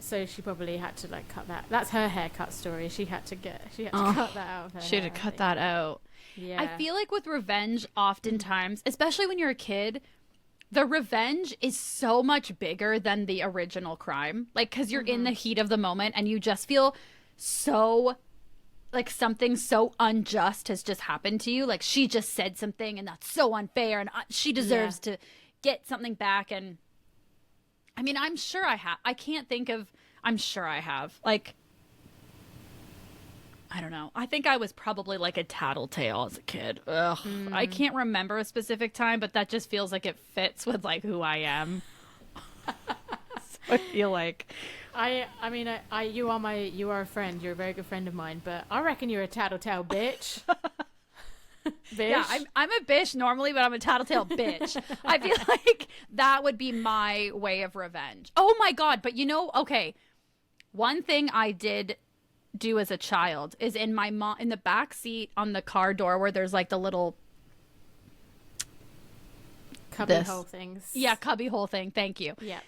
So she probably had to like cut that. That's her haircut story. She had to cut that out of her She had to cut that out. Yeah. I feel like with revenge, oftentimes, especially when you're a kid, the revenge is so much bigger than the original crime. Like, because you're in the heat of the moment and you just feel so... like something so unjust has just happened to you. Like she just said something and that's so unfair and she deserves to get something back. And I mean, I'm sure I have. I'm sure I have. Like, I don't know. I think I was probably like a tattletale as a kid. Ugh. I can't remember a specific time, but that just feels like it fits with like who I am. So I feel like... I mean, you are a friend. You're a very good friend of mine, but I reckon you're a tattletale bitch. Bitch. Yeah, I'm a bitch normally, but I'm a tattletale bitch. I feel like that would be my way of revenge. Oh my God. But okay. One thing I did do as a child is in my mom in the back seat on the car door where there's like the little cubby hole things. Yeah, cubby hole thing. Thank you. Yeah.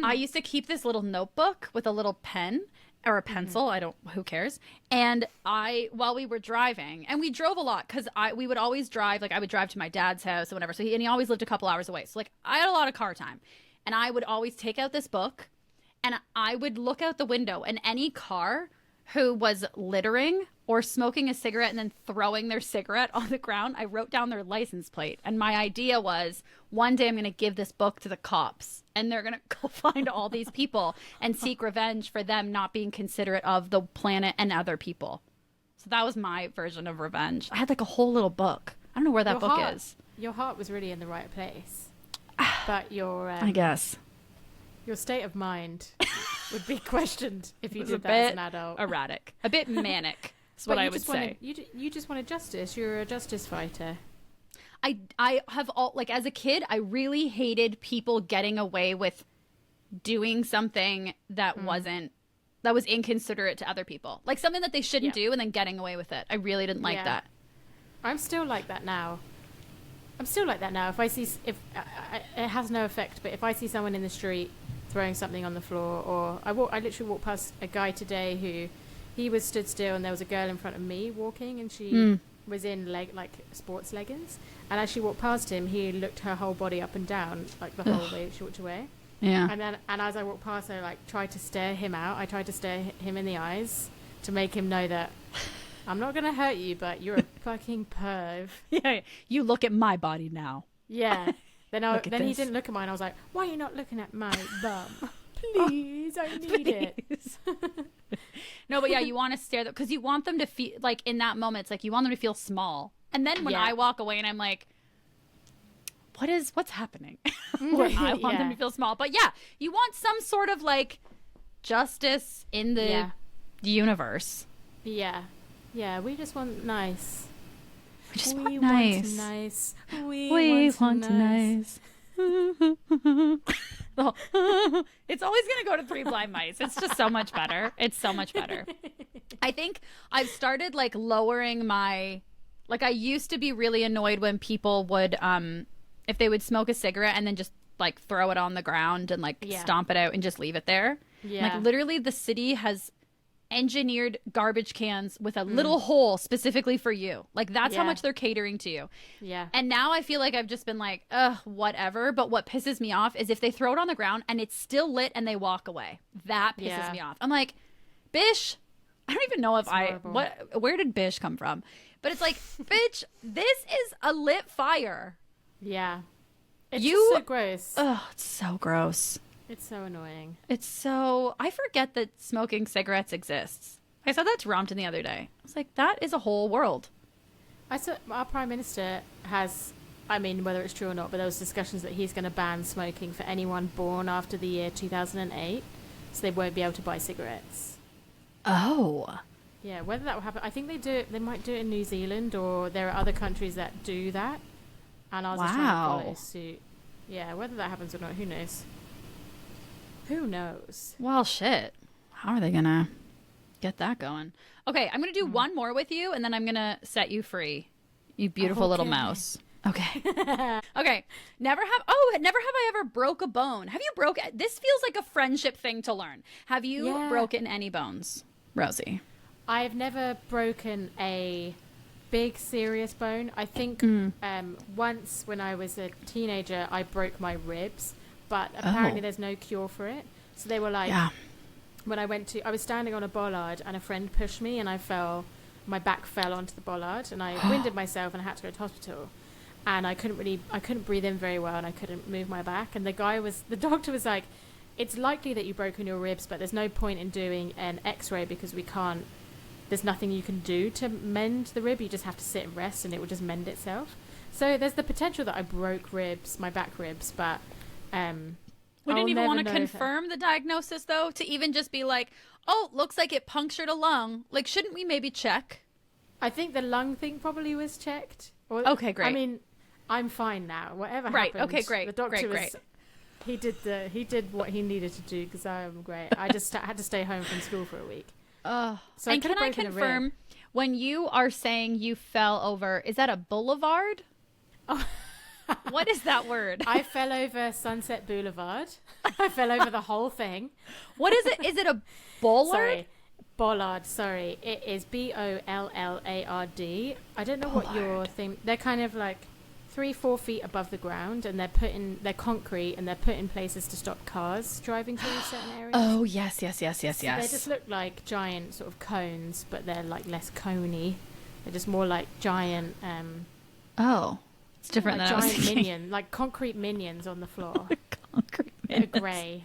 I used to keep this little notebook with a little pen or a pencil. Who cares? And while we were driving, and we drove a lot because we would always drive, like I would drive to my dad's house or whatever. So he always lived a couple hours away. So like I had a lot of car time, and I would always take out this book and I would look out the window, and any car who was littering or smoking a cigarette and then throwing their cigarette on the ground, I wrote down their license plate. And my idea was one day I'm going to give this book to the cops and they're going to go find all these people and seek revenge for them not being considerate of the planet and other people. So that was my version of revenge. I had like a whole little book. I don't know where that book is. Your heart was really in the right place. But I guess. Your state of mind would be questioned if you did that as an adult. Erratic. A bit manic. That's what I would say. You just wanted justice. You're a justice fighter. I have as a kid, I really hated people getting away with doing something that was inconsiderate to other people. Like something that they shouldn't do and then getting away with it. I really didn't like that. I'm still like that now. If I see, it has no effect, but if I see someone in the street throwing something on the floor, or I literally walked past a guy today who he was stood still and there was a girl in front of me walking and she was in sports leggings, and as she walked past him he looked her whole body up and down like the whole way she walked away. And as I walked past I tried to stare him out. I tried to stare him in the eyes to make him know that I'm not gonna hurt you, but you're a fucking perv. Yeah, you look at my body now. Yeah. Then he didn't look at mine. I was like, why are you not looking at my bum? Please, I need it. No, but yeah, you want to stare because you want them to feel like in that moment. It's like you want them to feel small. And then when I walk away and I'm like, what's happening? I want them to feel small. But yeah, you want some sort of like justice in the universe. Yeah. Yeah, we just want nice. We just want nice. We want nice. It's always going to go to Three Blind Mice. It's just so much better. It's so much better. I think I've started like lowering my, like I used to be really annoyed when people would, if they would smoke a cigarette and then just like throw it on the ground and like stomp it out and just leave it there. Yeah. Like literally the city has engineered garbage cans with a little hole specifically for you. Like that's how much they're catering to you. Yeah. And now I feel like I've just been like, whatever. But what pisses me off is if they throw it on the ground and it's still lit and they walk away. That pisses me off. I'm like, Bish, I don't even know if where did Bish come from? But it's like, bitch, this is a lit fire. Yeah. It's just so gross. Oh, it's so gross. It's so annoying. I forget that smoking cigarettes exists. I said that to Rompton the other day. I was like, that is a whole world. I saw our Prime Minister has, I mean, whether it's true or not, but there was discussions that he's going to ban smoking for anyone born after the year 2008, so they won't be able to buy cigarettes. Oh. Yeah, whether that will happen, I think they might do it in New Zealand, or there are other countries that do that, and I was just trying to follow suit. Yeah, whether that happens or not, who knows? Who knows? Well, shit. How are they going to get that going? Okay, I'm going to do one more with you, and then I'm going to set you free. You beautiful little mouse. Okay. Okay. Never have I ever broke a bone. Have you this feels like a friendship thing to learn. Have you broken any bones, Rosie? I've never broken a big serious bone. I think once when I was a teenager, I broke my ribs. But apparently there's no cure for it. So they were like, when I was standing on a bollard and a friend pushed me and my back fell onto the bollard and I winded myself and I had to go to hospital. And I couldn't breathe in very well and I couldn't move my back. And the doctor was like, it's likely that you've broken your ribs, but there's no point in doing an x-ray because there's nothing you can do to mend the rib. You just have to sit and rest and it will just mend itself. So there's the potential that I broke my back ribs, but we didn't even want to confirm the diagnosis though, to even just be like, oh, looks like it punctured a lung. Like, shouldn't we maybe check? I think the lung thing probably was checked. Okay, great. I mean, I'm fine now. Whatever right. happened. Okay, great. The doctor great. He did what he needed to do because I'm great. I just had to stay home from school for a week. So and could've can I broken a rib. confirm, when you are saying you fell over, is that a boulevard? Oh. What is that word? I fell over Sunset Boulevard. I fell over the whole thing. What is it? Is it a bollard? Sorry. Bollard, sorry. It is Bollard. I don't know what your thing... They're kind of like 3-4 feet above the ground, and they're concrete, and they're put in places to stop cars driving through certain areas. Oh, yes. So they just look like giant sort of cones, but they're like less coney. They're just more like giant... Oh, it's different like than I was giant thinking. minion, like concrete minions on the floor. Concrete They're minions. grey.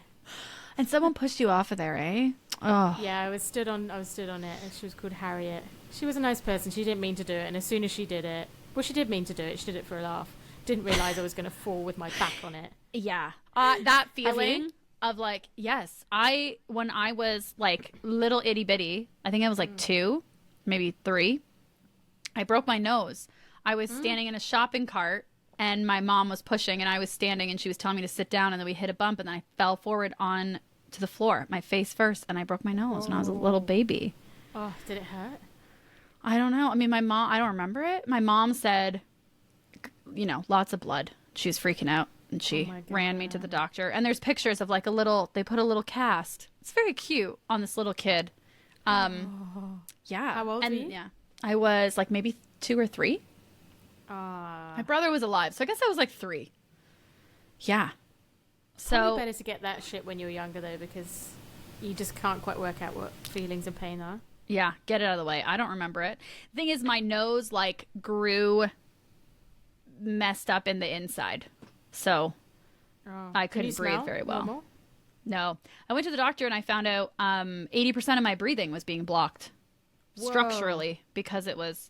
And someone pushed you off of there, eh? Oh. Yeah, I was stood on it, and she was called Harriet. She was a nice person. She didn't mean to do it, and as soon as she did it, well, she did mean to do it. She did it for a laugh. Didn't realise I was going to fall with my back on it. Yeah. That feeling of like, yes, when I was like little itty bitty, I think I was like 2, maybe 3, I broke my nose. I was standing in a shopping cart, and my mom was pushing, and I was standing, and she was telling me to sit down, and then we hit a bump, and then I fell forward on to the floor, my face first, and I broke my nose when I was a little baby. Oh, did it hurt? I don't know. I mean, my mom, I don't remember it. My mom said, lots of blood. She was freaking out, and she ran me to the doctor. And there's pictures of like they put a little cast. It's very cute on this little kid. Yeah. How old were you? Yeah. I was like maybe 2 or 3. My brother was alive, so I guess I was like 3. Yeah. Probably better to get that shit when you're younger, though, because you just can't quite work out what feelings of pain are. Yeah, get it out of the way. I don't remember it. The thing is, my nose like grew messed up in the inside, so I couldn't breathe very well. Normal? No, I went to the doctor and I found out 80% of my breathing was being blocked structurally because it was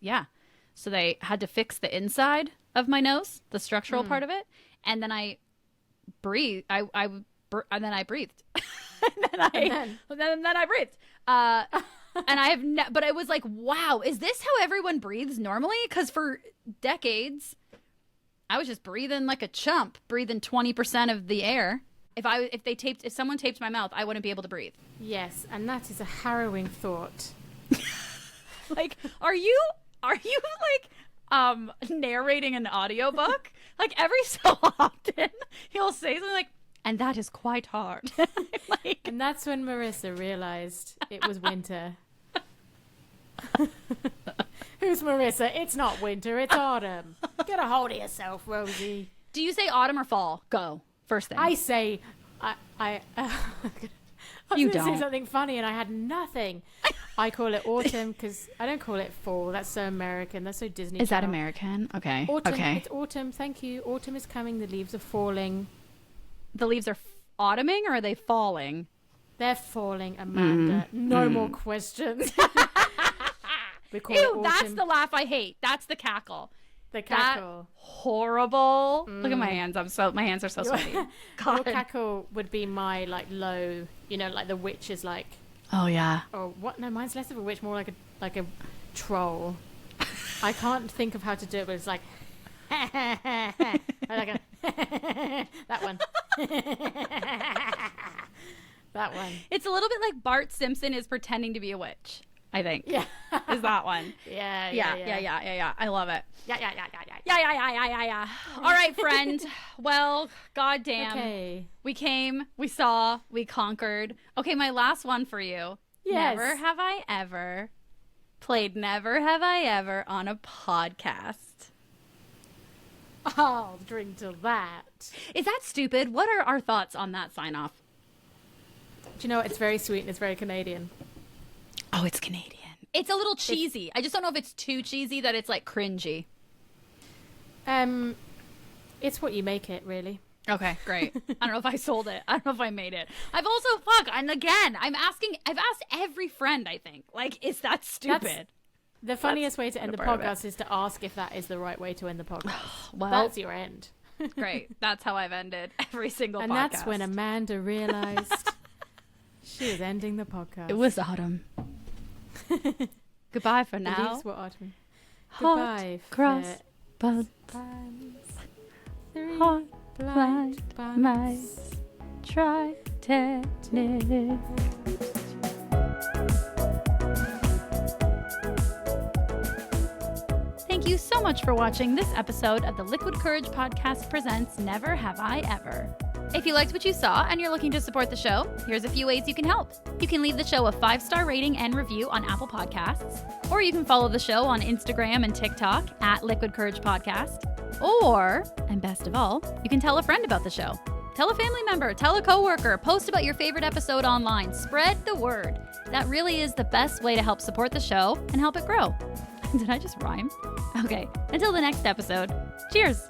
So they had to fix the inside of my nose, the structural part of it, and then I breathed. And then I breathed. and then I breathed. And I have but it was like, wow, is this how everyone breathes normally? Because for decades, I was just breathing like a chump, breathing 20% of the air. If someone taped my mouth, I wouldn't be able to breathe. Yes, and that is a harrowing thought. Like, are you like narrating an audiobook? Like every so often he'll say something like, and that is quite hard. And that's when Marissa realized it was winter. Who's Marissa? It's not winter, it's autumn. Get a hold of yourself, Rosie. Do you say autumn or fall? Go. First thing. I say, I was You going to say don't. something funny and I had nothing. I call it autumn because I don't call it fall. That's so American. That's so Disney. Is that Channel. American? Okay. Autumn. Okay. It's autumn. Thank you. Autumn is coming. The leaves are falling. The leaves are autumning or are they falling? They're falling, Amanda. No more questions. We call it Ew, autumn. that's the laugh I hate. That's the cackle. The cackle. That horrible. Look at my hands. My hands are so sweaty. Your God. cackle would be my like low, like the witch is like, Oh yeah. oh what? No, mine's less of a witch, more like a troll. I can't think of how to do it, but it's like, like that one. That one. It's a little bit like Bart Simpson is pretending to be a witch. I think. Yeah. Is that one? Yeah. I love it. Yeah. All right, friend. Well, goddamn. Okay. We came, we saw, we conquered. Okay, my last one for you. Yes. Never have I ever played Never Have I Ever on a podcast. I'll drink to that. Is that stupid? What are our thoughts on that sign off? Do you know what? It's very sweet and it's very Canadian. Oh, it's Canadian. It's a little cheesy. I just don't know if it's too cheesy that it's like cringy. It's what you make it, really. Okay, great. I don't know if I sold it. I don't know if I made it. I've asked every friend, I think. Like, is that stupid? The funniest way to end the part of podcast is to ask if that is the right way to end the podcast. Well, that's your end. Great. That's how I've ended every single and podcast. And that's when Amanda realized she was ending the podcast. It was autumn. Goodbye for now. The leaves were autumn. Hot Goodbye. cross buns. Hot blind mice. Try tennis. so much for watching this episode of the Liquid Courage Podcast presents Never Have I Ever. If you liked what you saw and you're looking to support the show, here's a few ways you can help. You can leave the show a 5-star rating and review on Apple Podcasts, or you can follow the show on Instagram and TikTok at Liquid Courage Podcast. Or, and best of all, you can tell a friend about the show. Tell a family member, tell a coworker, post about your favorite episode online. Spread the word. That really is the best way to help support the show and help it grow. Did I just rhyme? Okay, until the next episode, cheers!